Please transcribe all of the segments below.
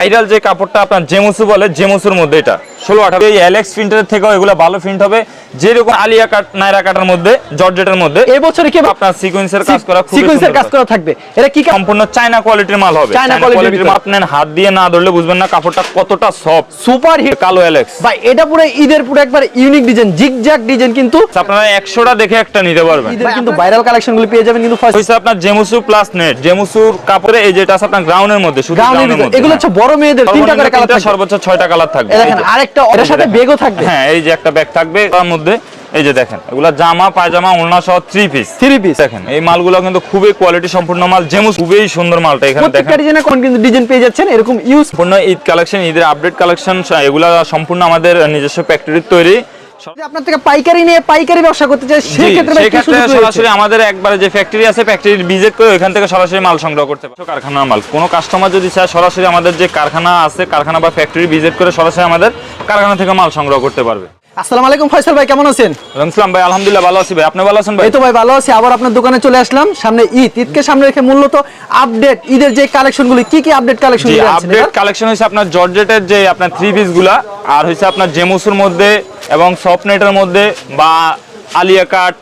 Viral যে কাপড়টা আপনার জেমুসু বলে, জেমুসুর মধ্যে এটা 16-18 এই এলেক্স প্রিন্টের থেকেও এগুলো ভালো প্রিন্ট হবে, যেরকম আলিয়া কাট নাইরা কাটার মধ্যে জর্জেটের মধ্যে। এই বছরে কি আপনার সিকোয়েন্সের কাজ করা, সিকোয়েন্সের কাজ করা থাকবে। এটা কি সম্পূর্ণ চায়না কোয়ালিটির মাল হবে। চায়না কোয়ালিটির মাল। আপনি হাত দিয়ে না ধরলে বুঝবেন না কাপড়টা কতটা সফট, সুপার হিট কালো এলেক্স ভাই। এটা পুরো ঈদের পুরো একবার ইউনিক ডিজাইন, জিগজ্যাগ ডিজাইন, কিন্তু আপনারা 100টা দেখে একটা নিতে পারবেন। ঈদের কিন্তু ভাইরাল কালেকশনগুলো পেয়ে যাবেন কিন্তু ফার্স্ট। হইছে আপনার জেমুসু প্লাস নেট, জেমুসুর কাপড়ে এই যেটা আছে আপনার গ্রাউন্ডের মধ্যে, শুধু গ্রাউন্ডের মধ্যে। এগুলো হচ্ছে বড় মেয়েদের তিনটা করে কালার থাকবে, সর্বোচ্চ 6টা কালার থাকবে। দেখেন আরেকটা এর সাথে ব্যাগও থাকবে। হ্যাঁ, এই যে একটা ব্যাগ থাকবে তার মধ্যে। এই যে দেখেন এগুলা জামা পায়জামা ওড়না সহ 3 পিস দেখেন। এই মালগুলো কিন্তু খুবই কোয়ালিটি সম্পূর্ণ মাল, জেমুস খুবই সুন্দর মালটা। এখানে দেখেন প্রত্যেকটা ডিজাইনে কোন কিন্তু ডিজাইন পেয়ে যাচ্ছেন এরকম ইউজ। সম্পূর্ণ ঈদ কালেকশন, ঈদের আপডেট কালেকশন, এগুলা সম্পূর্ণ আমাদের নিজস্ব ফ্যাক্টরির তৈরি। আপনার থেকে পাইকারি নিয়ে পাইকারি ব্যবসা করতে চাই সেই ক্ষেত্রে সরাসরি আমাদের একবারে যে ফ্যাক্টরি আছে ফ্যাক্টরির ভিজিট করে ওখান থেকে সরাসরি মাল সংগ্রহ করতে পারবে। কারখানার মাল কোনো কাস্টমার যদি চায় সরাসরি আমাদের যে কারখানা আছে কারখানা বা ফ্যাক্টরি ভিজিট করে সরাসরি আমাদের কারখানা থেকে মাল সংগ্রহ করতে পারবে। আসসালামু আলাইকুম ফয়সাল ভাই, কেমন আছেন? আসসালাম ভাই, আলহামদুলিল্লাহ ভালো আছি ভাই, আপনি ভালো আছেন ভাই? এই তো ভাই ভালো আছি। আবার আপনার দোকানে চলে আসলাম, সামনে ঈদকে সামনে রেখে মূলত আপডেট ঈদের যে কালেকশনগুলি, কি কি আপডেট কালেকশন জি, আছে? আপডেট কালেকশন হইছে আপনার জর্জেটের যে আপনার 3 পিস গুলা, আর হইছে আপনার জেমুসুর মধ্যে এবং সফটনেটের মধ্যে বা আলিয়া কাট,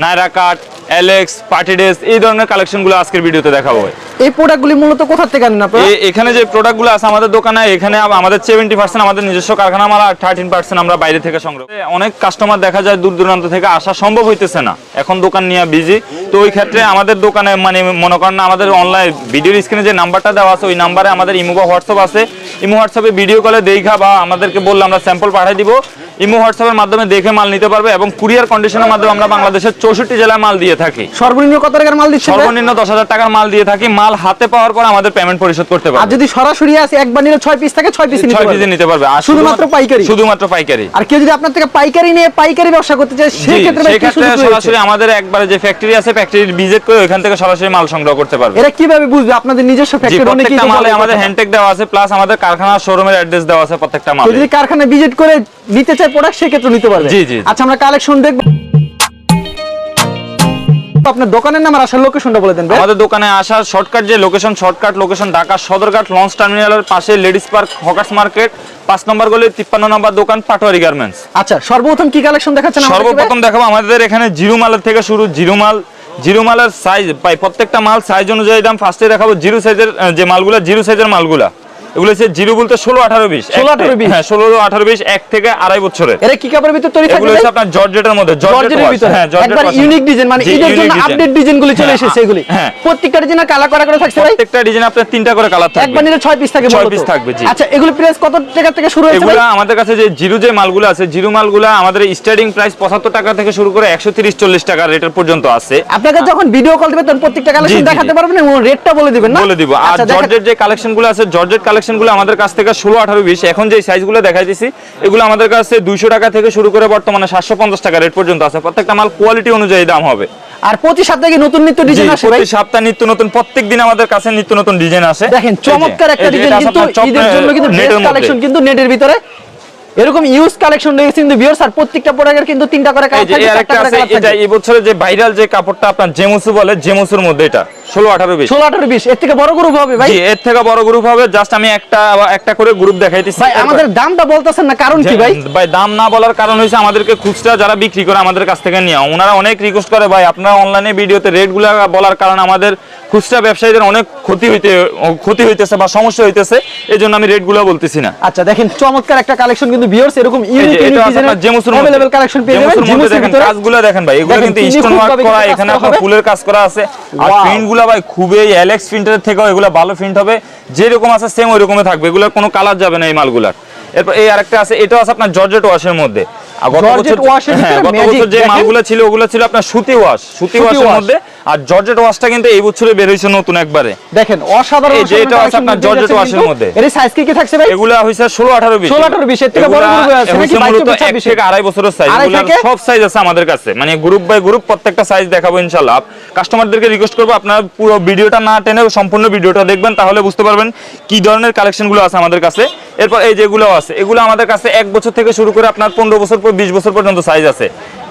নাইরা কাট, এলেক্স, পার্টি ড্রেস, এই ধরনের কালেকশনগুলো আজকের ভিডিওতে দেখাবো। এই প্রোডাক্টগুলি মূলত কোথা থেকে আনেন আপনারা? এখানে যে প্রোডাক্টগুলো আছে আমাদের দোকানে, এখানে আমাদের 70% আমাদের নিজস্ব কারখানা মাল, আর 13% আমরা বাইরে থেকে সংগ্রহ। অনেক কাস্টমার দেখা যায় দূর দূরান্ত থেকে আসা সম্ভব হইতেছে না, এখন দোকান নিয়ে বিজি। তো ওই ক্ষেত্রে আমাদের দোকানে মানে মনে করেন না, আমাদের অনলাইন ভিডিওর স্ক্রিনে যে নাম্বারটা দেওয়া আছে ওই নাম্বারে আমাদের ইমো বা হোয়াটসঅ্যাপ আছে। ইমো হোয়াটসঅ্যাপে ভিডিও কলে দেখা বা আমাদেরকে বললে আমরা স্যাম্পল পাঠিয়ে দিব। ইমো হোয়াটসঅ্যাপের মাধ্যমে দেখে মাল নিতে পারবে এবং কুরিয়ার কন্ডিশনের মাধ্যমে আমরা বাংলাদেশের 64 জেলায় মাল দিয়ে থাকি। সর্বনিম্ন কত টাকার মাল দিচ্ছেন? সর্বনিম্ন 10,000 টাকার মাল দিয়ে থাকি। মাল হাতে পাওয়ার পর আমাদের পেমেন্ট পরিশোধ করতে পারবে। আর যদি সরাসরি আসে একবার নিলে 6 পিস থাকে, 6 পিস নিতে পারবে। আর শুধুমাত্র পাইকারি? শুধুমাত্র পাইকারি। আর কেউ যদি আপনার থেকে পাইকারি নিয়ে পাইকারি ব্যবসা করতে চায় সেই ক্ষেত্রে সরাসরি আমাদের একবারে যে ফ্যাক্টরি আছে ফ্যাক্টরির ভিজিট করে ওখান থেকে সরাসরি মাল সংগ্রহ করতে পারবে। এটা কিভাবে বুঝবে আপনাদের নিজস্ব ফ্যাক্টরি? প্রত্যেকটা মালে আমাদের হ্যান্ডটেগ দেওয়া আছে, প্লাস আমাদের কারখানা শোরুমের অ্যাড্রেস দেওয়া আছে প্রত্যেকটা মালে। যদি কারখানা ভিজিট করে নিতে চায় প্রোডাক্ট সেই ক্ষেত্রে নিতে পারবে। জি জি। আচ্ছা, আমরা কালেকশন দেখব। আপনার দোকানের নাম আর আসার লোকেশনটা বলে দেন ভাই। আমাদের দোকানে আসার শর্টকাট যে location, location Dhaka Sadarghat launch টার্মিনালের পাশে লেডিস পার্ক হকার্স মার্কেট 5 নম্বর গলি 53 নম্বর দোকান, পাটোয়ারি গার্মেন্টস। আচ্ছা, সর্বপ্রথম কি কালেকশন দেখাচ্ছেন আমাদের? সর্বপ্রথম দেখাবো আমাদের এখানে জিরো মালের থেকে শুরু। জিরো মালের সাইজ পাই, প্রত্যেকটা মাল সাইজ অনুযায়ী দাম। ফার্স্টে দেখাবো জিরো সাইজের যে মালগুলা, জিরো সাইজের মালগুলা। এগুলো হচ্ছে জিরো বলতে 16, 18, 20। 16, 18, 20। হ্যাঁ, 16, 18, 20 1 থেকে 2.5 বছরের। এরা কি কাপড়ের ভিতর তৈরি থাকে? এগুলো হচ্ছে আপনার জর্জেটের মধ্যে, জর্জেটের ভিতর। হ্যাঁ, জর্জেট একবার ইউনিক ডিজাইন, মানে ঈদের জন্য আপডেট ডিজাইনগুলো চলে এসেছে এগুলি। হ্যাঁ, প্রত্যেকটা ডিজাইন কালার করে থাকছে ভাই। প্রত্যেকটা ডিজাইন আপনার 3টা করে কালার থাকবে। একবার নিলে 6 পিস থাকে, 6 পিস থাকবে। জি। আচ্ছা, এগুলো প্রাইস কত টাকা থেকে শুরু হচ্ছে? এগুলো আমাদের কাছে যে জিরো যে মালগুলো আছে, জিরো মালগুলো আমাদের স্টার্টিং প্রাইস 75 টাকা থেকে শুরু করে 130, 40 টাকা রেটের পর্যন্ত আছে। আপনাকে যখন ভিডিও কল দিবে তখন প্রত্যেকটা কালেকশন দেখাতে পারবেন এবং রেটটা বলে দিবেন না? বলে দিব। আর জর্জেট যে কালেকশনগুলো আছে, জর্জেট কালেকশনগুলো আমাদের কাছ থেকে 16, 18, 20 এখন যে সাইজগুলো দেখাইতেছি এগুলো আমাদের কাছে 200 টাকা থেকে শুরু করে বর্তমানে 750 টাকা রেট পর্যন্ত আছে। প্রত্যেকটা মাল কোয়ালিটি অনুযায়ী দাম হবে। আর প্রতি সপ্তাহে নতুন নিত্য ডিজাইন আসে ভাই? প্রতি সপ্তাহে নিত্য নতুন, প্রত্যেকদিন আমাদের কাছে নিত্য নতুন ডিজাইন আসে। দেখেন চমৎকার একটা ডিজাইন, কিন্তু ঈদের জন্য কিন্তু বেস্ট কালেকশন, কিন্তু নেটের ভিতরে এরকম ইউজ কালেকশন রয়েছে কিন্তু ভিউয়ার্স। আর প্রত্যেকটা প্রোডাক্টের কিন্তু 3টা করে কালার থাকে, 4টা করে কালার থাকে। এটা এই বছরের যে ভাইরাল যে কাপড়টা আপনার জেমুসু বলে, জেমুসুর মধ্যে এটা 16, 18, 20। 16, 18, 20 এর থেকে বড় গ্রুপ হবে ভাই? জি, এর থেকে বড় গ্রুপ হবে। জাস্ট আমি একটা করে গ্রুপ দেখাইতেছি ভাই। আমাদের দামটা বলতেছেন না, কারণ কি ভাই? ভাই, দাম না বলার কারণ হইছে আমাদেরকে খুচরা যারা বিক্রি করে আমাদের কাছ থেকে নিয়ে, ওনারা অনেক রিকোয়েস্ট করে ভাই আপনারা অনলাইনে ভিডিওতে রেটগুলো বলার কারণে আমাদের খুচরা ব্যবসায়ীদের অনেক ক্ষতি হইতেছে বা সমস্যা হইতেছে, এজন্য আমি রেটগুলো বলতেছি না। আচ্ছা, দেখেন চমৎকার একটা কালেকশন কিন্তু ভিউয়ার্স, এরকম ইউনিক ডিজাইনের জেমুসুর अवेलेबल কালেকশন পেয়ে যাবেন। জেমুসুর দেখেন কাজগুলো দেখেন ভাই, এগুলো কিন্তু স্টোন ওয়ার্ক করা, এখানে আপনার ফুলের কাজ করা আছে। আর প্রিন্টগুলো ভাই খুবই এলেক্স প্রিন্টের থেকেও এগুলো ভালো প্রিন্ট হবে, যেরকম আছে সেম ওই রকমই থাকবে। এগুলোর কোনো কালার যাবে না এই মালগুলার। এরপর এই আরেকটা আছে, এটাও আছে আপনার জর্জেট ওয়াশের মধ্যে। গত বছর যে মালগুলো ছিল ওগুলো ছিল আপনার সুতি ওয়াশের মধ্যে। আর জর্জেট ওয়াশটা কিন্তু এই বছরে বের হইছে নতুন একবারে। দেখেন অসাধারণ। এই যে এটা আছে আপনার জর্জেট ওয়াশের মধ্যে। এর সাইজ কি থাকছে ভাই? এগুলো হইছে 16, 18, 20। 16, 18, 20 এর থেকে বড় গ্রুপ আছে নাকি? 22, 26 থেকে 2.5 বছরের সাইজ। এগুলো সব সাইজ আছে আমাদের কাছে, মানে গ্রুপ বাই গ্রুপ প্রত্যেকটা সাইজ দেখাবো ইনশাআল্লাহ। কাস্টমারদেরকে রিকোয়েস্ট করব আপনারা পুরো ভিডিওটা না টেনে সম্পূর্ণ ভিডিওটা দেখবেন, তাহলে বুঝতে পারবেন কি ধরনের কালেকশনগুলো আছে আমাদের কাছে। এরপর এই যেগুলো আছে, এগুলো আমাদের কাছে 1 বছর থেকে শুরু করে আপনার 15 বছর 20 বছর পর্যন্ত সাইজ আছে।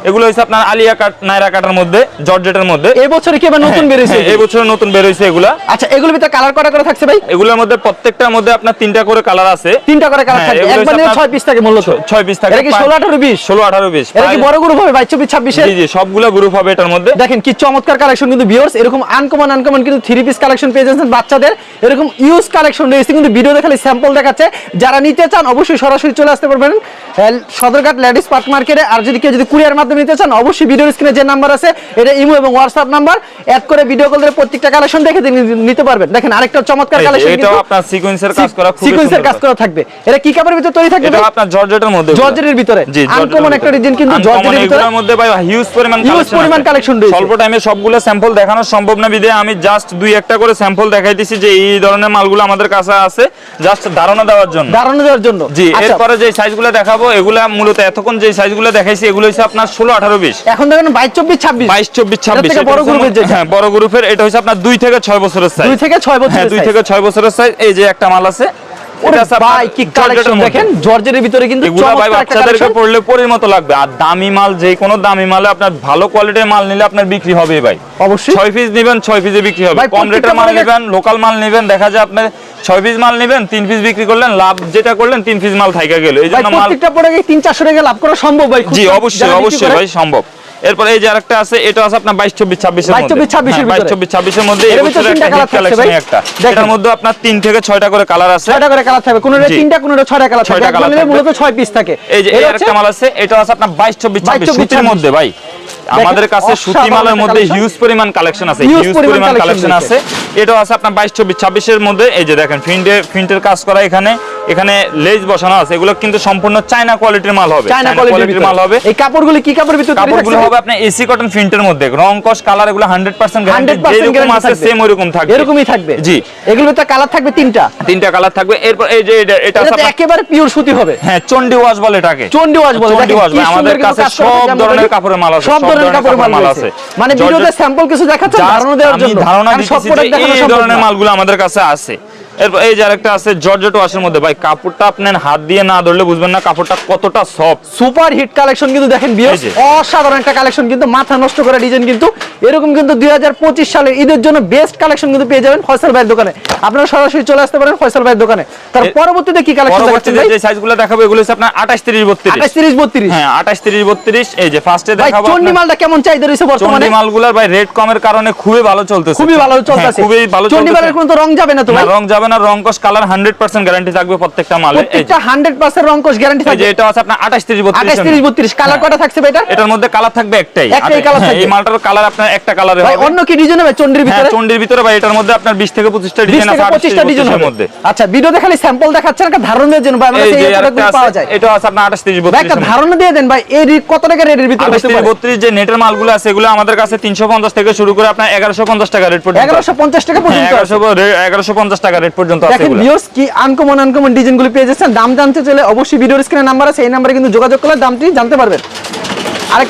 এগুলো হচ্ছে আপনার আলিয়া কাট নাইরা কাটার মধ্যে জর্জেটের মধ্যে এই বছরে কি আবার নতুন বের হইছে? এই বছর নতুন বের হইছে এগুলা। আচ্ছা এগুলোর ভিতরে কালার কয়টা করে থাকছে ভাই? এগুলোর মধ্যে প্রত্যেকটার মধ্যে আপনার 3টা করে কালার আছে। 3টা করে কালার থাকবে, একবার নিলে 6 পিস থাকে মূলত। 6 পিস থাকে। এটা কি 16 18 20? 16 18 20। এটা কি বড় গ্রুপ হবে ভাই 24 26 এর? জি জি সবগুলা গ্রুপ হবে এটার মধ্যে। দেখেন কি চমৎকার কালেকশন কিন্তু ভিউয়ার্স, এরকম আনকমন কিন্তু 3 পিস কালেকশন পেয়ে যাচ্ছেন বাচ্চাদের, এরকম ইউজ কালেকশন রয়েছে কিন্তু ভিডিও দেখালে স্যাম্পল দেখাচ্ছে। যারা নিতে চান অবশ্যই সরাসরি চলে আসতে পারবেন সদরঘাট লেডিস পার্ক মার্কেটে। আর যদি কেউ যদি কুরিয়ার মাধ্যমে নিতে চান অবশ্যই ভিডিওর স্ক্রিনে যে নাম্বার আছে এটা ইমো এবং হোয়াটসঅ্যাপ নাম্বার, অ্যাড করে ভিডিও কল দিয়ে প্রত্যেকটা কালেকশন দেখে নিতে পারবেন। দেখেন আরেকটা চমৎকার কালেকশন কিন্তু এটা আপনার সিকোয়েন্সের কাজ করা, খুব সিকোয়েন্সের কাজ করা থাকবে। এটা কি কাপড়ের ভিতরে তৈরি থাকবে? এটা আপনার জর্জেটের মধ্যে, জর্জেটের ভিতরে আনকমন একটা ডিজাইন কিন্তু জর্জেটের ভিতরে। এর মধ্যে ভাই হিউজ পরিমাণ কালেকশন রয়েছে। স্বল্প টাইমে সবগুলো স্যাম্পল দেখানো সম্ভব না বিদে আমি জাস্ট 2-1টা করে স্যাম্পল দেখাই দিছি যে এই ধরনের মালগুলো আমাদের কাছে আছে, জাস্ট ধারণা দেওয়ার জন্য। জি এরপরে যে সাইজগুলো দেখাবো এগুলা মূলত এতক্ষণ যে সাইজগুলো দেখাইছি এগুলো হচ্ছে আপনার 16 18 20। এখন দেখেন 22 24 26 22 24 26 বড় গ্রুপের যেটা। হ্যাঁ বড় গ্রুপের এটা হচ্ছে আপনার 2 থেকে 6 বছরের সাইজ। 2 থেকে 6 বছরের হ্যাঁ 2 থেকে 6 বছরের সাইজ। এই যে একটা মাল আছে, ওরে ভাই কি কালেকশন দেখেন জর্জেটের ভিতরে কিন্তু এগুলা ভাই বাচ্চাদেরকে পড়লে পরির মতো লাগবে। আর দামি মাল, যে কোনো দামি মালে আপনার ভালো কোয়ালিটির মাল নিলে আপনার বিক্রি হবে ভাই অবশ্যই। 6 পিস নেবেন 6 পিসে বিক্রি হবে। কম রেটের মাল নেবেন, লোকাল মাল নেবেন, দেখা যায় আপনি 6 পিস মাল নেবেন 3 পিস বিক্রি করলেন, লাভ যেটা করলেন 3 পিস মাল থাইকা গেল। এইজন্য মাল প্রত্যেকটা পড়ে 300-400 টাকা লাভ করা সম্ভব ভাই। জি অবশ্যই ভাই সম্ভব। এরপর এই যে আরেকটা আছে, এটা আছে আপনার 22 24 26 এর মধ্যে। 22 24 26 এর মধ্যে এর ভিতরে একটা হিট কালেকশন একটা। এটার মধ্যে আপনার 3 থেকে 6টা করে কালার আছে। 6টা করে কালার থাকবে, কোনটা 3টা কোনটা 6টা কালার থাকবে। একবার নিলে মূলত 6 পিস থাকে। এই যে আরেকটা মাল আছে, এটা আছে আপনার 22 24 26 সুতির মধ্যে ভাই। আমাদের কাছে সুতি মালের মধ্যে হিউজ পরিমাণ কালেকশন আছে, হিউজ পরিমাণ কালেকশন আছে। এটা আছে আপনার 22 24 26 এর মধ্যে। এই যে দেখেন প্রিন্টের কাজ করা, এখানে লেজ বসানো আছে। এগুলো কিন্তু সম্পূর্ণ চায়না কোয়ালিটির মাল হবে, চায়না কোয়ালিটির মাল হবে। এই কাপড়গুলো কি কাপড়ের ভিতরে তৈরি থাকবে? কাপড়গুলো হবে আপনার এসি কটন প্রিন্টের মধ্যে, রং কস কালার এগুলো 100% গ্যারান্টি, যেরকম আছে সেম ওইরকম থাকবে, এরকমই থাকবে। জি এগুলোর তো কালার থাকবে 3টা কালার থাকবে। এরপর এই যে এটা একেবারে পিওর সুতি হবে। হ্যাঁ চন্ডি ওয়াশ বলে এটাকে, চন্ডি ওয়াশ বলে। দেখেন আমাদের কাছে সব ধরনের কাপড়ের মাল আছে, সব ধরনের কাপড়ের মাল আছে। মানে ভিডিওতে স্যাম্পল কিছু দেখাচ্ছেন ধারণা দেওয়ার জন্য, ধারণা দিচ্ছি যে এই ধরনের মালগুলো আমাদের কাছে আছে। এরপর এই যে আরেকটা আছে জর্জেট ওয়াশের মধ্যে ভাই, কাপড়টা আপনার হাত দিয়ে না ধরলে বুঝবেন না কাপড়টা কতটা সফট। সুপার হিট কালেকশন কিন্তু দেখেন ভিউয়ার্স, অসাধারণ একটা কালেকশন কিন্তু, মাথা নষ্ট করা ডিজাইন কিন্তু। এরকম কিন্তু 2025 সালের ঈদের জন্য বেস্ট কালেকশন কিন্তু পেয়ে যাবেন ফয়সাল ভাইয়ের দোকানে। আপনারা সরাসরি চলে আসতে পারেন ফয়সাল ভাইয়ের দোকানে। তার পরবর্তীতে কি কালেকশন দেখাচ্ছেন ভাই? যে সাইজগুলো দেখাবো এগুলো হচ্ছে আপনার 28 30 32। 28 30 32। হ্যাঁ 28 30 32। এই যে ফার্স্টে দেখাবো ভাই চন্ডি মালটা কেমন চাহিদা রয়েছে বর্তমানে? চন্ডি মালগুলোর ভাই রেট কমের কারণে খুবই ভালো চলতেছে, খুবই ভালো চলতেছে। খুবই ভালো চলতেছে। চন্ডি মালের কোনো তো রং যাবে না তো ভাই? রং যাবে না, রং কস কালার 100% গ্যারান্টি থাকবে প্রত্যেকটা মালে। প্রত্যেকটা 100% রং কস গ্যারান্টি থাকবে। এই যে এটা আছে আপনার 28 30 32। 28 30 32 কালার কয়টা থাকছে ভাই এটা? এটার মধ্যে কালার থাকবে একটাই কালার থাকবে। এই মালটার কালার আপনার একটা কালারে হবে। ভাই অন্য কি ডিজাইন হবে চন্ডির ভিতরে? হ্যাঁ চন্ডির ভিতরে ভাই এটার মধ্যে আপনার 20 থেকে 25টা ডিজাইন আছে, 25টা ডিজাইন হবে মধ্যে। আচ্ছা ভিডিও দেখালে স্যাম্পল দেখাচ্ছেন একটা ধারণা দেওয়ার জন্য ভাই, আমরা সেই প্রোডাক্টগুলো পাওয়া যায়। এটা আছে আপনার 28 30 32। ভাই একটা ধারণা দিয়ে দেন ভাই, এই কত টাকা রেটের ভিতরে হতে পারে? 32 যে নেটের মালগুলো আছে এগুলো আমাদের কাছে 350 থেকে শুরু করে আপনার 1150 টাকা রেট পর্যন্ত। 1150 টাকা পর্যন্ত। 1150 টাকা রেট পর্যন্ত আছে এগুলো। দেখেন ভিউয়ার্স কি আনকমন ডিজাইনগুলো পেয়ে যাচ্ছেন। দাম জানতে চাইলে অবশ্যই ভিডিওর স্ক্রিনে নাম্বার আছে, এই নম্বরে কিন্তু যোগাযোগ করলে দামটি জানতে পারবেন। আরেক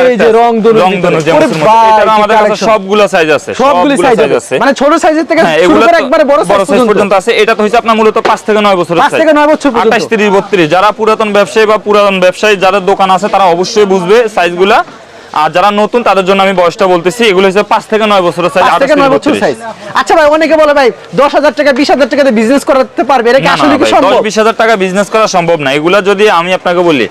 এই যে রংধনু যেমন এটা আমাদের কাছে সবগুলো সাইজ আছে, সবগুলো সাইজ আছে, মানে ছোট সাইজের থেকে শুরু করে একবারে বড় সাইজ পর্যন্ত আছে। এটা তো হইছে আপনার মূলত 5 থেকে 9 বছরের সাইজ, 5 থেকে 9 বছর পর্যন্ত। 28 30 32 যারা পুরাতন ব্যবসায়ী যাদের দোকান আছে তারা অবশ্যই বুঝবে সাইজগুলা। আর যারা নতুন তাদের জন্য আমি বয়সটা বলতেছি, এগুলো হচ্ছে 5 থেকে 9 বছরের সাইজ, 5 থেকে 9 বছরের সাইজ। আচ্ছা ভাই অনেকে বলে ভাই 10,000 টাকা 20,000 টাকাতে বিজনেস করতে পারবে, এটা কি আসলে কি সম্ভব? 10-20,000 টাকা বিজনেস করা সম্ভব না। এগুলা যদি আমি আপনাকে বলি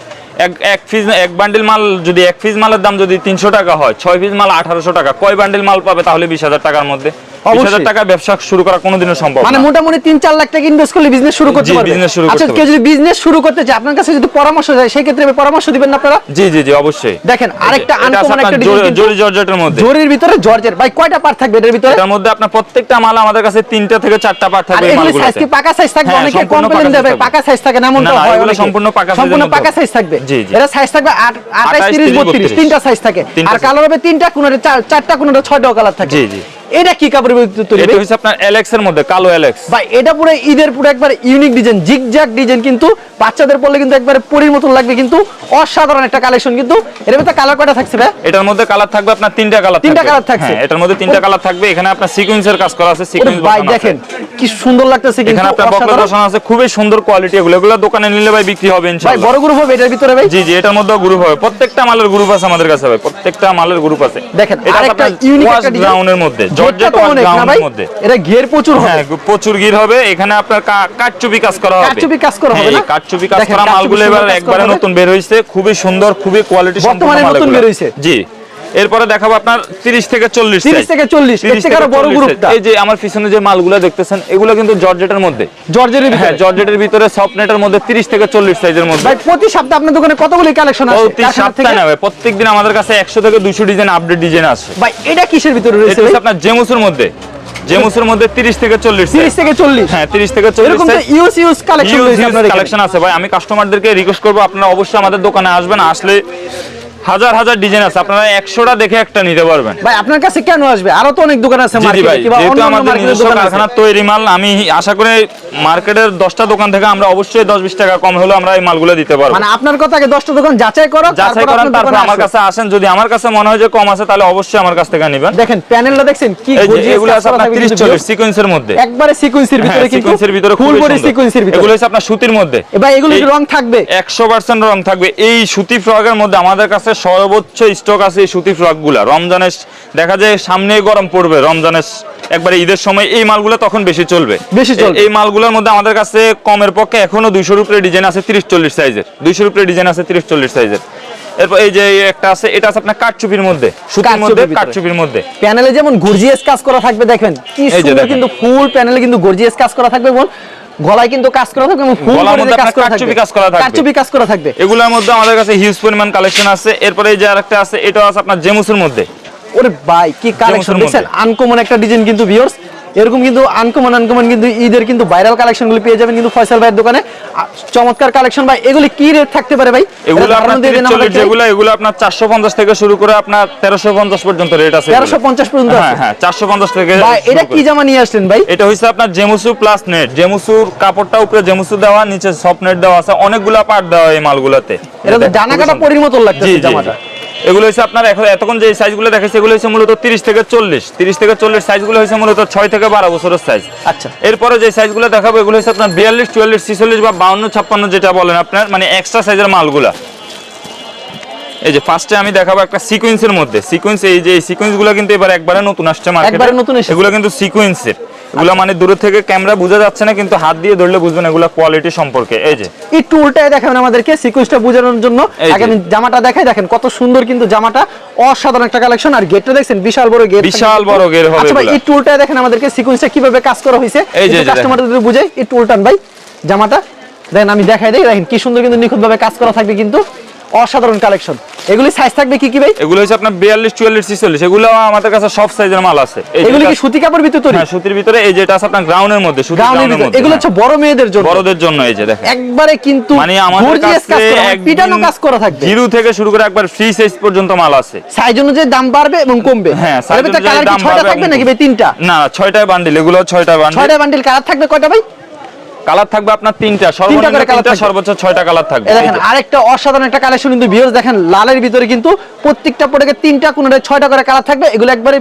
এক বান্ডিল মাল যদি এক পিস মালের দাম যদি 300 টাকা হয়, 6 পিস মাল 1800 টাকা, কয় বান্ডিল মাল পাবে তাহলে 20,000 টাকার মধ্যে? 20,000 টাকা ব্যবসা শুরু করা কোনোদিনও সম্ভব না। মানে মোটামুটি 3-4 লাখ টাকা ইনভেস্ট করলে বিজনেস শুরু করতে পারবে। আচ্ছা কেউ যদি বিজনেস শুরু করতে চায় আপনার কাছে যদি পরামর্শ চায় সেই ক্ষেত্রে পরামর্শ দিবেন না আপনারা? জি অবশ্যই। দেখেন আরেকটা আনকমন একটা ডিজাইন জরি জর্জেটের মধ্যে, জরির ভিতরে জর্জেট। ভাই কয়টা পার্ট থাকবে এর ভিতরে? এর মধ্যে আপনার প্রত্যেকটা মাল আমাদের কাছে 3টা থেকে 4টা পার্ট থাকবে। এই মালগুলো সাইজ কি পাকা সাইজ থাকবে? অনেকে কমপ্লেইন দেবে পাকা সাইজ থাকে না, এমনটা হয়। এগুলো সম্পূর্ণ পাকা সাইজ থাকবে। এরা সাইজ থাকবে 28 30 32 তিনটা সাইজ থাকে। আর কালার হবে 3টা, কোনটা 4টা, কোনটা 6টা কালার থাকে। এটা কি কাপড়ের ভিতরে তৈরি? এটা হচ্ছে আপনার এলএক্স এর মধ্যে, কালো এলএক্স ভাই এটা পুরো ঈদের পুরো একবার ইউনিক ডিজাইন, জিগজ্যাগ ডিজাইন, কিন্তু বাচ্চাদের পরলে কিন্তু একবারে পরীর মতন লাগবে, কিন্তু অসাধারণ একটা কালেকশন। কিন্তু এর ভিতরে কালার কয়টা থাকছে ভাই? এটার মধ্যে কালার থাকবে আপনার তিনটা কালার, তিনটা কালার থাকছে। হ্যাঁ, এটার মধ্যে তিনটা কালার থাকবে। এখানে আপনার সিকোয়েন্সের কাজ করা আছে, সিকোয়েন্স ভাই বসানো আছে। দেখেন কি সুন্দর লাগতেছে, কিন্তু এখানে আপনার বকলেট অসাধারণ। বসানো আছে, খুবই সুন্দর কোয়ালিটি। এগুলো দোকানে নিলে ভাই বিক্রি হবে ভাই ইনশাআল্লাহ। বড় গ্রুপ হবে এটার ভিতরে ভাই? জি জি, এটার মধ্যে গ্রুপ হবে, প্রত্যেকটা মালের গ্রুপ আছে আমাদের কাছে ভাই, প্রত্যেকটা মালের গ্রুপ আছে। দেখেন এটা আরেকটা আপনার ইউনিক ওয়াশ একটা ডিজাইন গ্রাউন্ডের মধ্যে, জর্জেট তো ওয়াশ অনেক না ভাই, গ্রাউন্ডের মধ্যে। এটা ঘের প্রচুর হবে। হ্যাঁ, প্রচুর গির হবে। এখানে আপনার কাটচুপি কাজ করা হবে, কাটচুপি কাজ করা হবে হ্যাঁ, না? এই কাটচুপি কাজ দেখেন, করা কাটচুপি মালগুলো সুন্দর এবার কাজ করা একবারে হবে। নতুন বের হইছে, খুবই সুন্দর, খুবই কোয়ালিটি সম্পন্ন বর্তমানে মাল নতুন এগুলো। বের হইছে। জি, এরপরে দেখাবো আপনার 30 থেকে 40 30 থেকে 40 এর থেকে আরো বড় গ্রুপটা। এই যে আমার পিছনে যে মালগুলো দেখতেছেন, এগুলো কিন্তু জর্জেটের মধ্যে, জর্জেটের হ্যাঁ, ভিতরে। জর্জেটের ভিতরে সফট নেটের মধ্যে 30 থেকে 40 সাইজের মধ্যে। ভাই প্রতি সপ্তাহে আপনার দোকানে কতগুলি কালেকশন আছে? প্রতি সপ্তাহে না ভাই, প্রত্যেকদিন আমাদের কাছে 100 থেকে 200 ডিজাইন আপডেট ডিজাইন আছে। ভাই এটা কিসের ভিতরে রয়েছে এটা ভাই? হচ্ছে আপনার জেমুসের মধ্যে, জেমুসের মধ্যে 30 থেকে 40 30 থেকে 40। হ্যাঁ, 30 থেকে 40 এরকম তো ইউজ কালেকশন রয়েছে আপনাদের এখানে। কালেকশন আছে ভাই। আমি কাস্টমারদেরকে রিকোয়েস্ট করবো, আপনারা অবশ্যই আমাদের দোকানে আসবেন। আসলে হাজার হাজার ডিজাইন আছে, আপনারা 100টা দেখে একটা নিতে পারবেন। ভাই আপনার কাছে কেন আসবে? আরো তো অনেক দোকান আছে জি জি মার্কেটে ভাই, কিংবা যেহেতু অন্যান্য আমাদের মার্কেটের নিজস্ব দোকান আছে। কারখানার তৈরি মাল, আমি আশা করি মার্কেটের 10টা দোকান থেকে আমরা অবশ্যই 10-20 টাকা কম হলেও আমরা এই মালগুলো দিতে পারবো। মানে আপনার কথা আগে 10টা দোকান যাচাই করো, যাচাই করেন, আপনার তারপর দোকানে আমার আসো। কাছে আসেন। যদি আমার কাছে মনে হয় যে কম আছে, তাহলে অবশ্যই আমার কাছ থেকে নেবেন। দেখেন প্যানেলটা দেখছেন কি এই যে গর্জিয়াস এগুলো কাজ আছে করা আপনার থাকবে 30-40 সিকোয়েন্সের মধ্যে, একবারে সিকোয়েন্সের ভিতরে, হ্যাঁ, কিন্তু সিকোয়েন্সের ভিতরে ফুল খুবই বডি সুন্দর। সিকোয়েন্সের ভিতরে। এগুলো হচ্ছে আপনার সুতির মধ্যে। ভাই এগুলো কি এই- রং থাকবে? 100% রং থাকবে। এই সুতি ফ্রকের মধ্যে আমাদের কাছে সর্বোচ্চ স্টক আছে এই সুতি ফ্রকগুলা। রমজানের দেখা যায় সামনে গরম পড়বে, রমজানের একবারে ঈদের সময় এই মালগুলো তখন বেশি চলবে। এই মালগুলোর মধ্যে আমাদের কাছে কমের পক্ষে এখনো 200 উপরে ডিজাইন আছে 30-40 সাইজের, 200 উপরে ডিজাইন আছে 30-40 সাইজের। এরপর এই যে একটা আছে, এটা আছে আপনার কাটচুপির মধ্যে, সুতির মধ্যে, কাটচুপির মধ্যে। প্যানেলে যেমন গর্জিয়াস কাজ করা থাকবে, দেখবেন কি এই যে সুন্দর, দেখেন। কিন্তু ফুল প্যানেলে কিন্তু গর্জিয়াস কাজ করা থাকবে এবং গলায় কিন্তু কাজ করা থাকবে এবং ফুল গলার বডিতে মধ্যে কাজ আপনার করা কাটচুপি থাকবে, কাজ করা থাকবে। কাটচুপি কাজ করা থাকবে। এগুলোর মধ্যে আমাদের কাছে হিউজ পরিমাণ কালেকশন আছে। এরপরে এই যে আরেকটা আছে, এটাও আছে আপনার জেমুসের মধ্যে। ওরে ভাই কি কালেকশন মধ্যে। দেখছেন, আনকমন একটা ডিজাইন কিন্তু ভিউয়ার্স। এরকম কিন্তু আনকমন কিন্তু ঈদের কিন্তু ভাইরাল কালেকশনগুলো পেয়ে যাবেন কিন্তু ফয়সাল ভাইয়ের দোকানে। চমৎকার কালেকশন। ভাই এগুলি কি রেট থাকতে পারে ভাই? এগুলো এটা আপনার ধারণা দিয়ে দেন 30-40 আমাদেরকে। যেগুলো, এগুলো আপনার 450 থেকে শুরু করে আপনার 1350 পর্যন্ত রেট আছে। 1350 পর্যন্ত আছে? হ্যাঁ হ্যাঁ, 450 থেকে ভাই এটা শুরু কি করে। জামা নিয়ে আসলেন ভাই? এটা হইছে আপনার জেমুসু প্লাস নেট। জেমুসুর কাপড়টা উপরে জেমুসু দেওয়া, নিচে সফট নেট দেওয়া আছে, অনেকগুলা পার্ট দেওয়া এই মালগুলাতে। এটা তো জানা কাটা পরির মতো জি লাগতেছে জি জামাটা। এগুলো হচ্ছে আপনার এতক্ষণ যে সাইজগুলো দেখাইছে, এগুলো হচ্ছে মূলত 30 থেকে 40 সাইজগুলো হচ্ছে মূলত 6 থেকে 12 বছরের সাইজ। আচ্ছা এরপরে যে সাইজগুলো দেখাবো, এগুলো হচ্ছে আপনার 42, 44, 46 বা 52, 56 যেটা বলেন আপনার, মানে এক্সট্রা সাইজের মালগুলা। এই যে ফার্স্টে আমি দেখাবো একটা সিকোয়েন্সের মধ্যে। সিকোয়েন্স, এই যে সিকোয়েন্সগুলো কিন্তু এবারে একবারে নতুন আসছে মার্কেটে, একবারে নতুন এসেছে। এগুলো কিন্তু সিকোয়েন্সের। এগুলো মানে দূরে থেকে ক্যামেরা বোঝা যাচ্ছে না, কিন্তু হাত দিয়ে ধরলে বুঝবেন এগুলো কোয়ালিটি সম্পর্কে। এই যে এই টুলটাই দেখাবেন আমাদেরকে সিকোয়েন্সটা বোঝানোর জন্য। এই যে। আগে আমি জামাটা দেখাই, দেখেন কত সুন্দর কিন্তু জামাটা, অসাধারণ একটা কালেকশন। আর গেটটা দেখছেন বিশাল বড় গেট, বিশাল বড় গেট হবে আচ্ছা ভাই এগুলা। এই টুলটাই দেখেন আমাদেরকে সিকোয়েন্সটা কিভাবে কাজ করা হয়েছে, এই যে, কাস্টমারদের বুঝাই। এই টুলটান ভাই জামাটা দেখেন, আমি দেখাই দেই, দেখেন কি সুন্দর কিন্তু নিখুঁতভাবে কাজ করা থাকবে, কিন্তু অসাধারণ কালেকশন। এগুলি সাইজ থাকবে কি কি ভাই? এগুলো হচ্ছে আপনার 42, 44, 46, এগুলো আমাদের কাছে সব সাইজের মাল আছে। এই যে এগুলি কি এটা- সুতি কাপড় ভিতরে তৈরি? হ্যাঁ, সুতির ভিতরে। এই যেটা আছে আপনার গ্রাউন্ডের মধ্যে, সুতির গাউনের গ্রাউন্ডের ভিতরে মধ্যে। এগুলো হচ্ছে বড় মেয়েদের জন্য, বড়দের জন্য। এই যে দেখেন একবারে কিন্তু মানে আমাদের গর্জিয়াস কাজ কাছে করা, মানে পিটানো কাজ করা থাকবে। জিরো থেকে শুরু করে একবার ফ্রি সাইজ পর্যন্ত মাল আছে। সাইজ অনুযায়ী দাম বাড়বে এবং কমবে। হ্যাঁ, এর ভিতরে সাইজ কালার কি দাম 6টা বাড়বে থাকবে এবং নাকি ভাই 3টা? না, 6টা বান্ডিল, এগুলো 6টা বান্ডিল। 6টা বান্ডিল। কালার থাকবে কয়টা ভাই? কালার থাকবে আপনার 3টা, সর্বনিম্ন করে কালার 3টা, থাকবে। সর্বোচ্চ 6টা কালার থাকবে। এই এই দেখেন যে। আরেকটা অসাধারণ একটা কালেকশন কিন্তু ভিউয়ার্স, দেখেন লালের ভিতরে কিন্তু প্রত্যেকটা প্রোডাক্টে 3টা কোনটা 6টা করে কালার থাকবে। এগুলো একবারে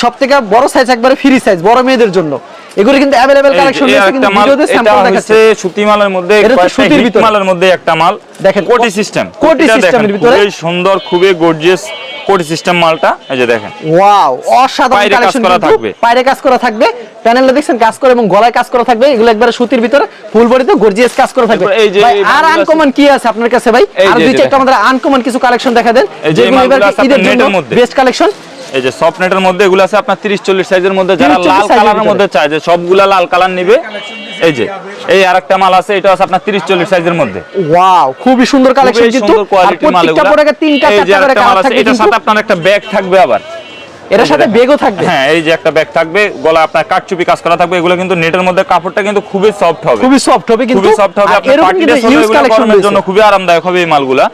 সবথেকে বড় সাইজ, একবারে ফ্রি সাইজ, বড় মেয়েদের জন্য। এগুলো কিন্তু अवेलेबल এই যে, কালেকশন এই রয়েছে, একটা কিন্তু মাল, ভিডিওতে এটা স্যাম্পল দেখাচ্ছে। হচ্ছে সুতি মালের মধ্যে, এটা তো কয়েকটা সুতির হিট ভিতরে। মালের মধ্যে একটা মাল। দেখেন কোটি সিস্টেম, কোটি সিস্টেমের ভিতরে। খুবই সুন্দর, খুবই গর্জিয়াস কোটি সিস্টেম মালটা। এই যে দেখেন ওয়াও, অসাধারণ পায়রে কাজ কালেকশন করা কিন্তু থাকবে। পায়রে কাজ করা থাকবে। প্যানেলটা দেখছেন কাজ করে এবং গলায় কাজ করা থাকবে। এগুলো একবারে সুতির ভিতরে ফুল বডিতে গর্জিয়াস কাজ করা থাকবে। এরপর এই যে ভাই এই আর মালগুলো আনকমন কি আছে আপনার কাছে ভাই? এই আর যে, দুই এই যে চারটা আমাদের আনকমন কিছু কালেকশন দেখা দেন, এই যে যেগুলো মালগুলো এবার আছে ঈদের আপনার জন্য নেটের মধ্যে। Best collection. এই যে সফট নেটের মধ্যে এগুলো আছে আপনার 30, 40 সাইজের মধ্যে। যারা 30, 40 লাল সাইজের কালারের ভিতরে। মধ্যে চায়, যে সবগুলা লাল কালার নিবে। এই যে এই আরেকটা মাল আছে, এটা আছে আপনার 30, 40 সাইজের মধ্যে। ওয়াও, খুবই সুন্দর কালেকশন খুবই কিন্তু। সুন্দর আর কোয়ালিটির মাল প্রত্যেকটা এগুলা। প্রোডাক্টে 3টা এই যে 4টা করে আরেকটা মাল কালার আছে, থাকবে এটার কিন্তু। সাথে আপনার একটা ব্যাগ থাকবে আবার। এটার সাথে বেগও থাকবে। হ্যাঁ, এই যে একটা ব্যাগ থাকবে, গলা আপনার কাটচুপি কাজ করা থাকবে। এগুলো কিন্তু নেটের মধ্যে, কাপড়টা কিন্তু খুবই সফট হবে, খুবই সফট হবে কিন্তু। খুবই সফট হবে। আর আপনার এরকম পার্টি কিন্তু ড্রেস হলে ইউজ এগুলো কালেকশন গরমের জন্য রয়েছে। খুবই আরামদায়ক হবে এই মালগুলা।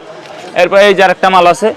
এরপর এই যে আরেকটা মাল আছে,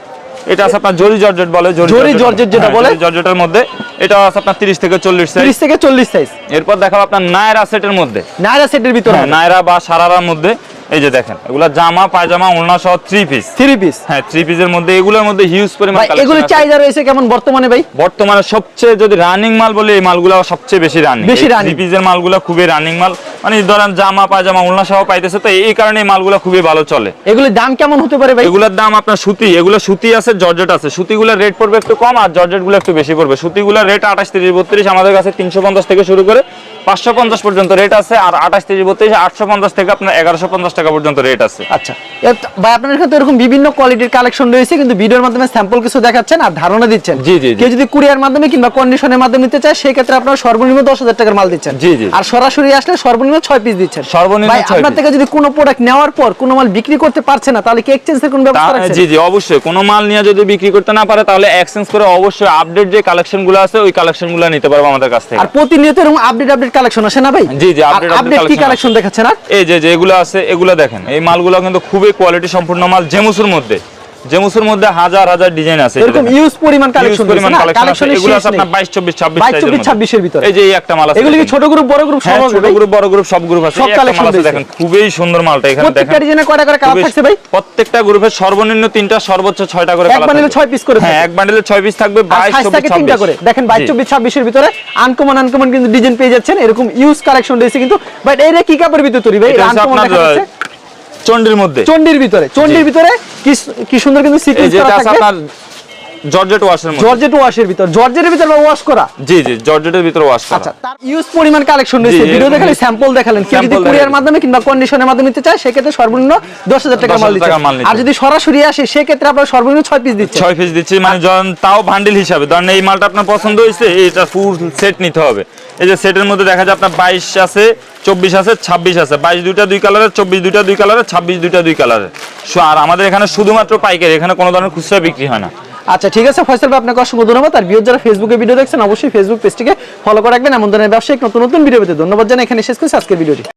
এটা আছে আপনার জরি জর্জেট বলে, জরি জর্জেট যেটা বলে, জর্জেটের মধ্যে এটা আছে আপনার 30 থেকে 40 সাইজ, 30 থেকে 40 সাইজ। এরপর দেখাবো আপনার নায়রা সেটের মধ্যে, নায়রা সেটের ভিতরে, নায়রা বা সারারার মধ্যে। এই যে দেখেন এগুলা জামা পায়জামা ওড়না সহ 3 পিস, 3 পিস, হ্যাঁ 3 পিসের মধ্যে এগুলোর মধ্যে হিউজ পরিমাণ ভাই কালেকশন এগুলো আছে। চাহিদা রয়েছে কেমন বর্তমানে ভাই? বর্তমানে সবচেয়ে যদি রানিং মাল বলে এই মালগুলো সবচেয়ে বেশি রানিং, 3 পিসের মালগুলো খুবই রানিং মাল, মানে ধরেন জামা পায়জামা ওড়না সহ পাইতেছে, তো এই কারণে এই মালগুলো খুবই ভালো চলে। এগুলোর দাম কেমন হতে পারে ভাই? এগুলোর দাম আপনার সুতি, এগুলো সুতি আছে জর্জেট আছে, সুতিগুলোর রেট পড়বে একটু কম আর জর্জেটগুলো একটু বেশি পড়বে। সুতিগুলোর রেট 28, 30, 32 আমাদের কাছে 350 থেকে শুরু করে 550 পর্যন্ত রেট আছে, আর 28, 30, 32 850 থেকে আপনার 1150 টাকা পর্যন্ত রেট আছে। আচ্ছা ভাই আপনার এখানে তো এরকম বিভিন্ন কোয়ালিটির কালেকশন রয়েছে, কিন্তু ভিডিওর মাধ্যমে স্যাম্পল কিছু দেখাচ্ছেন আর ধারণা দিচ্ছেন। জি জি। কেউ যদি কুরিয়ার মাধ্যমে কিংবা কন্ডিশনের মাধ্যমে নিতে চায় সেই ক্ষেত্রে আপনারা সর্বনিম্ন 10,000 টাকার মাল দিচ্ছেন। জি জি। আর সরাসরি আসলে সর্বনিম্ন 6 পিস দিচ্ছেন। সর্বনিম্ন 6 পিস। আপনার থেকে যদি কোনো প্রোডাক্ট নেওয়ার পর কোনো মাল বিক্রি করতে পারছে না, তাহলে কি এক্সচেঞ্জের কোনো ব্যবস্থা রাখছেন? জি জি অবশ্যই, কোনো মাল নিয়ে যদি বিক্রি করতে না পারে তাহলে এক্সচেঞ্জ করে অবশ্যই আপডেট যে কালেকশনগুলো আছে ওই কালেকশনগুলো নিতে পারবো আমাদের কাছ থেকে। আর প্রতিনিয়ত এরকম আপডেট কালেকশন আসে না ভাই? জি জি, আপডেট কি কালেকশন দেখাচ্ছেন? আর এই যে এগুলো আছে এগুলো দেখেন, এই মালগুলো কিন্তু খুবই কোয়ালিটি সম্পূর্ণ মাল, জেমুসের মধ্যে, জেমুসের মধ্যে হাজার হাজার ডিজাইন আছে, এরকম ইউজ পরিমাণ কালেকশন আছে। এগুলো আছে আপনার 22, 24, 26 এর ভিতরে। এই যে এই একটা মাল আছে, এগুলো কি ছোট গ্রুপ বড় গ্রুপ সব হবে? ছোট গ্রুপ বড় গ্রুপ সব গ্রুপ আছে, সব এই একটা কালেকশন মাল আছে রয়েছে। দেখেন খুবই সুন্দর মালটা, এখানে দেখেন প্রত্যেকটা ডিজাইনে কয়টা করে কালার থাকছে ভাই? প্রত্যেকটা গ্রুপের সর্বনিম্ন 3টা সর্বোচ্চ 6টা করে এক কালার বান্ডেলে 6 পিস করে, হ্যাঁ এক বান্ডেলে 6 পিস থাকবে, 22, 24, 3টা করে। দেখেন 22, 24, 26 এর ভিতরে আনকমন কিন্তু ডিজাইন পেয়ে যাচ্ছেন, এরকম ইউজ কালেকশন রয়েছে কিন্তু। বাট এর কি কাপড়ের ভিতরে তৈরি ভাই? আনকমন দেখা যাচ্ছে চন্ডির মধ্যে, চন্ডির ভিতরে কি সুন্দর কিন্তু সিকোয়েন্স করা থাকবে। আপনার জর্জেট ওয়াশের মধ্যে, জর্জেট ওয়াশের ভিতর, জর্জেটের ভিতর ওয়াশ করা। জি জি জর্জেটের ভিতর ওয়াশ করা। আচ্ছা তার ইউজ পরিমাণ কালেকশন রয়েছে, ভিডিও দেখালে স্যাম্পল দেখালেন। কেউ যদি কুরিয়ার মাধ্যমে কিংবা কন্ডিশনের মাধ্যমে নিতে চায় সেক্ষেত্রে সর্বনিম্ন 10,000 টাকা মাল দিচ্ছেন। আর যদি সরাসরি আসে সেক্ষেত্রে আপনারা সর্বনিম্ন 6 পিস দিচ্ছেন। 6 পিস দিচ্ছি, মানে যখন তাও বান্ডেল হিসাবে, ধরেন এই মালটা আপনার পছন্দ হয়েছে, এটা ফুল সেট নিতে হবে। এই যে সেটের মধ্যে দেখা যায় আপনার 22 আছে, 24 আছে, 26 আছে, 22 দুইটা 2 কালারের, 24 দুইটা 2 কালারের, 26 দুইটা 2 কালারের। আর আমাদের এখানে শুধুমাত্র পাইকারি, এখানে কোনো ধরনের খুচরা বিক্রি হয় না। আচ্ছা ঠিক আছে ফয়সাল ভাই, আপনাকে অসংখ্য ধন্যবাদ। আর ভিউয়ার যারা ফেসবুকে ভিডিও দেখছেন অবশ্যই ফেসবুক পেজটিকে ফলো করে রাখবেন। এমন ধরনের ব্যবসায়িক নতুন ভিডিও পেতে ধন্যবাদ জানাই। এখানে শেষ করছি আজকের ভিডিওটি।